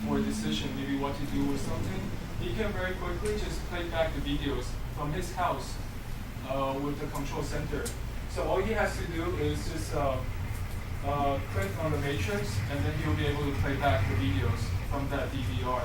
for a decision, maybe what to do with something, he can very quickly just play back the videos from his house with the control center. So all he has to do is just click on the matrix, and then he'll be able to play back the videos from that DVR.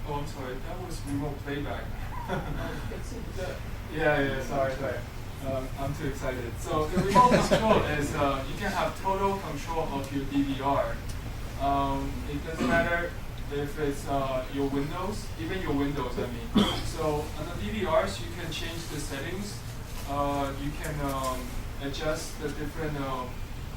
Oh, I'm sorry, that was remote playback. Yeah, sorry. I'm too excited. So the remote control is you can have total control of your DVR. It doesn't matter if it's your Windows, even your Windows, I mean. So on the DVRs, you can change the settings. You can adjust the different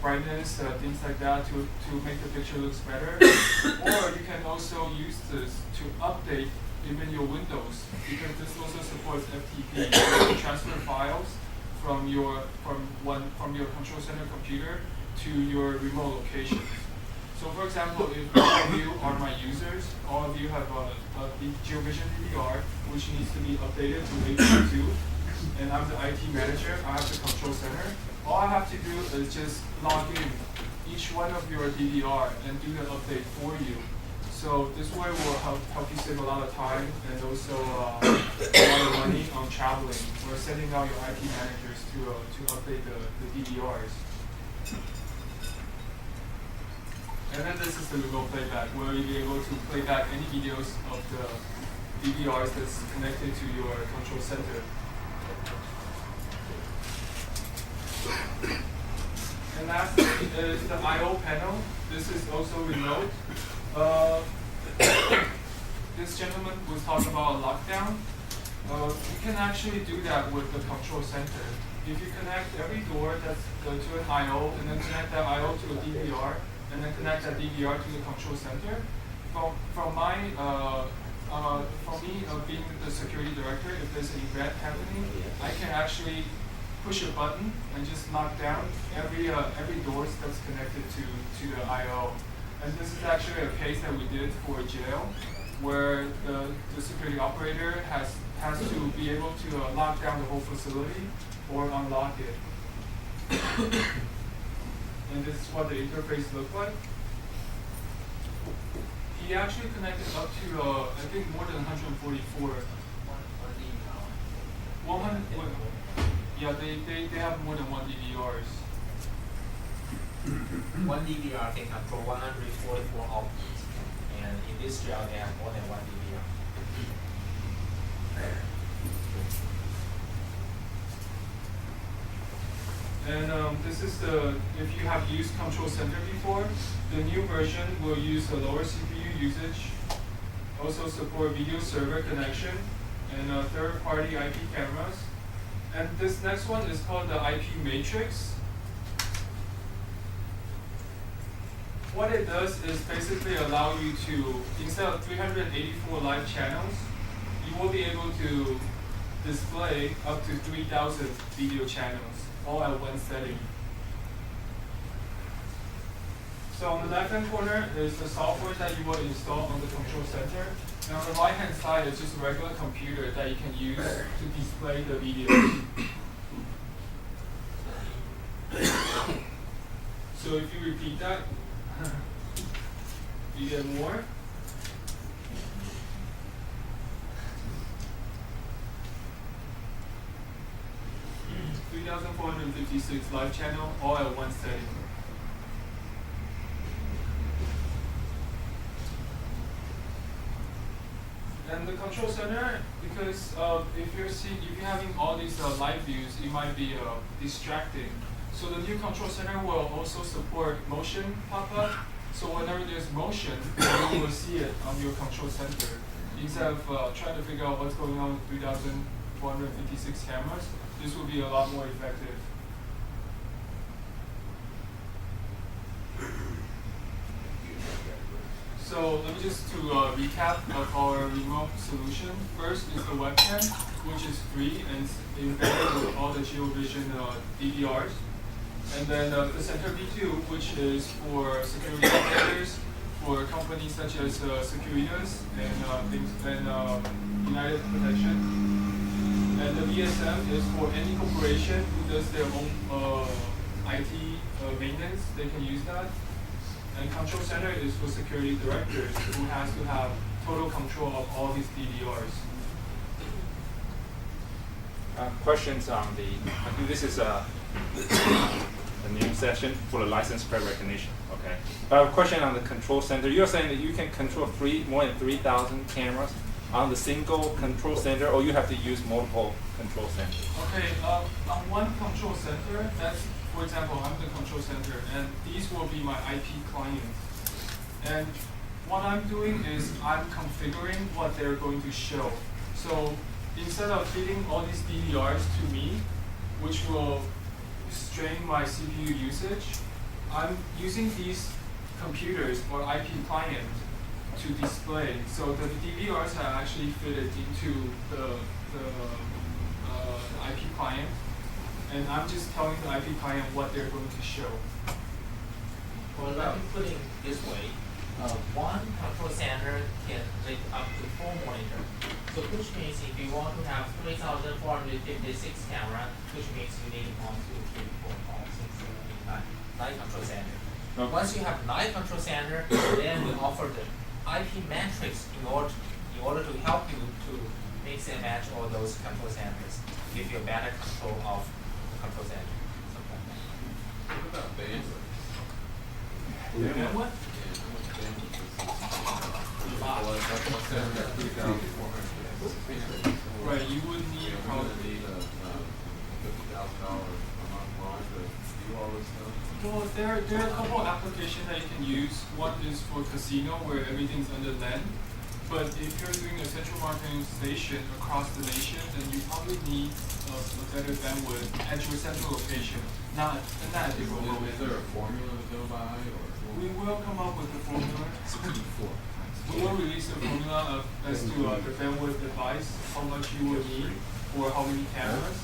brightness, things like that to make the picture looks better. Or you can also use this to update even your Windows, because this also supports FTP. You can transfer files from your control center computer to your remote location. So for example, if all of you are my users, all of you have a Geovision DVR which needs to be updated to 8.2, and I'm the IT manager, I have the control center. All I have to do is just log in each one of your DVR and do the update for you. So this way will help you save a lot of time and also a lot of money on traveling or sending out your IT managers to update the DVRs. And then this is the remote playback, where you'll be able to play back any videos of the DVRs that's connected to your control center. And lastly is the I/O panel. This is also remote. This gentleman was talking about a lockdown. You can actually do that with the control center. If you connect every door that's to an I/O, and then connect that I/O to a DVR, and then connect that DVR to the control center, from me being the security director, if there's an event happening, I can actually push a button and just knock down every door that's connected to the I/O. And this is actually a case that we did for a jail, where the security operator has to be able to lock down the whole facility or unlock it. And this is what the interface looked like. He actually connected up to I think more than 144. Yeah, they have more than one DVRs. One DVR can control 144 outputs, and in this jail they have more than one DVR. And this is if you have used Control Center before, the new version will use a lower CPU usage, also support video server connection, and third-party IP cameras. And this next one is called the IP matrix. What it does is basically allow you to, instead of 384 live channels, you will be able to display up to 3,000 video channels, all at one setting. So on the left-hand corner is the software that you will install on the control center. And on the right-hand side is just a regular computer that you can use to display the videos. So if you repeat that, you get more. Mm. 3,456 live channel, all at one setting. And the control center, because if you're having all these live views, it might be distracting. So the new control center will also support motion pop-up. So whenever there's motion, you will see it on your control center. Instead of trying to figure out what's going on with 3,456 cameras, this will be a lot more effective. So let me just to recap of our remote solution. First is the webcam, which is free and embedded with all the Geovision DVRs. And then the Center V2, which is for security operators, for companies such as Securitas and United Protection. And the VSM is for any corporation who does their own IT maintenance, they can use that. And control center is for security directors who has to have total control of all these DVRs. Questions on the, I think this is a new session for the license plate recognition, okay? I have a question on the control center. You're saying that you can control more than 3,000 cameras on the single control center, or you have to use multiple control centers? Okay, on one control center, that's, for example, I'm the control center, and these will be my IP clients. And what I'm doing is I'm configuring what they're going to show. So instead of feeding all these DVRs to me, which will strain my CPU usage, I'm using these computers or IP client to display. So the DVRs are actually fitted into the IP client, and I'm just telling the IP client what they're going to show. Well, let me put it this way. One control center can take up to 4 monitors. So which means if you want to have 3,456 cameras, which means you need 1, 2, 3, 4, 5, 6, 7, 8, 9 control centers. Okay. Once you have 9 control centers, then we offer the IP matrix in order to help you to mix and match all those control centers, give you a better control of the control center. What about bandwidth? Bandwidth? Right, you would need probably $50,000 a month line to do all this stuff. Well, there are a couple of applications that you can use. One is for casino where everything's under LAN. But if you're doing a central marketing station across the nation, then you probably need a better bandwidth at your central location, not at the remote. Is there a formula to go by, or? We will come up with the formula. We will release the formula as to the bandwidth device, how much you will need for how many cameras.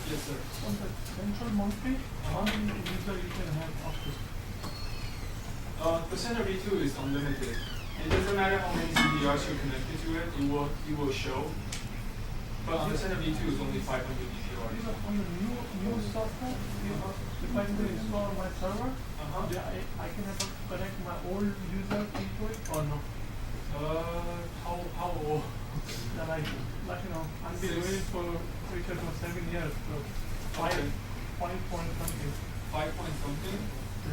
Yes, sir. On the central market, how many users you can have up to? The center V2 is unlimited. It doesn't matter how many CDRs you're connected to it, it will show. But on the center V2 is only 500 DVRs. On the new software, if I will install my server, I can have to connect my old user into it or no? How old? Like I've been doing it for 7 years, so Okay. 5 point something. 5 point something?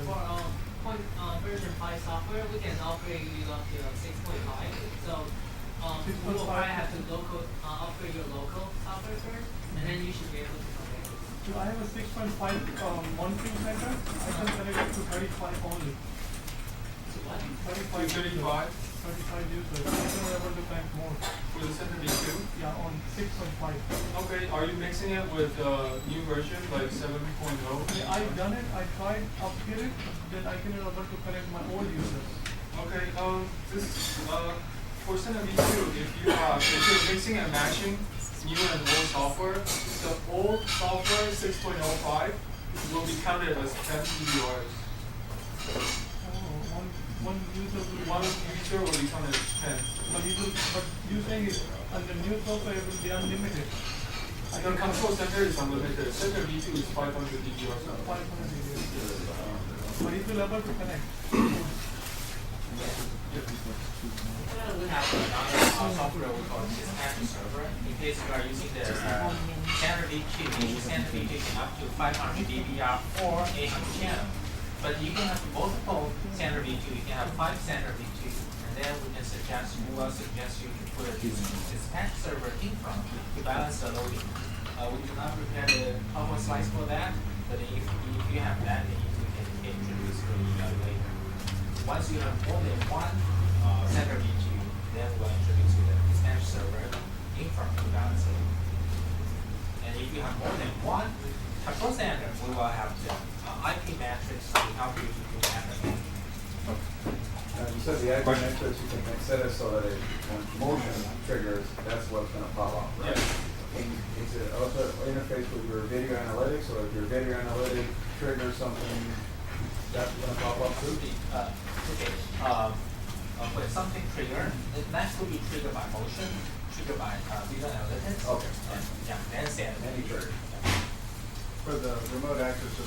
For version 5 software, we can upgrade you up to 6.5. So you will probably have to upgrade your local software first, and then you should be able to connect it. So I have a 6.5 monitoring center. I can connect it to 35 only. So what? 35 users. I can able to connect more. For the center V2? Yeah, on 6.5. Okay, are you mixing it with new version like 7.0? Yeah, I've done it. I tried upgrade it. Then I can able to connect my old users. Okay, for center V2, if you're mixing and matching new and old software, the old software 6.05 will be counted as 10 DVRs. One user will One user will be counted as 10. but you saying it on the new software it will be unlimited. The control center is unlimited. Center V2 is 500 DVRs. 500 users. But it will able to connect. We have another software we call dispatch server. In case you are using the standard V2, each standard V2 can up to 500 DVR or 800 channel. But you can have multiple standard V2. You can have 5 standard V2, and then we will suggest you to put a dispatch server in front to balance the loading. We do not prepare the hardware slice for that, but if you have that, then we can introduce it later. Once you have more than one center V2, then we'll introduce you the dispatch server in front to balance it. And if you have more than one control center, we will have the IP matrix to help you to do that again. You said the IP matrix, you can set it so that when motion triggers, that's what's going to pop up, right? Yes. Is it also interface with your video analytics, or if your video analytics triggers something, that's going to pop up too? When something triggered, that could be triggered by motion, triggered by video analytics. Okay. And, then send. Any trigger. for the remote access system.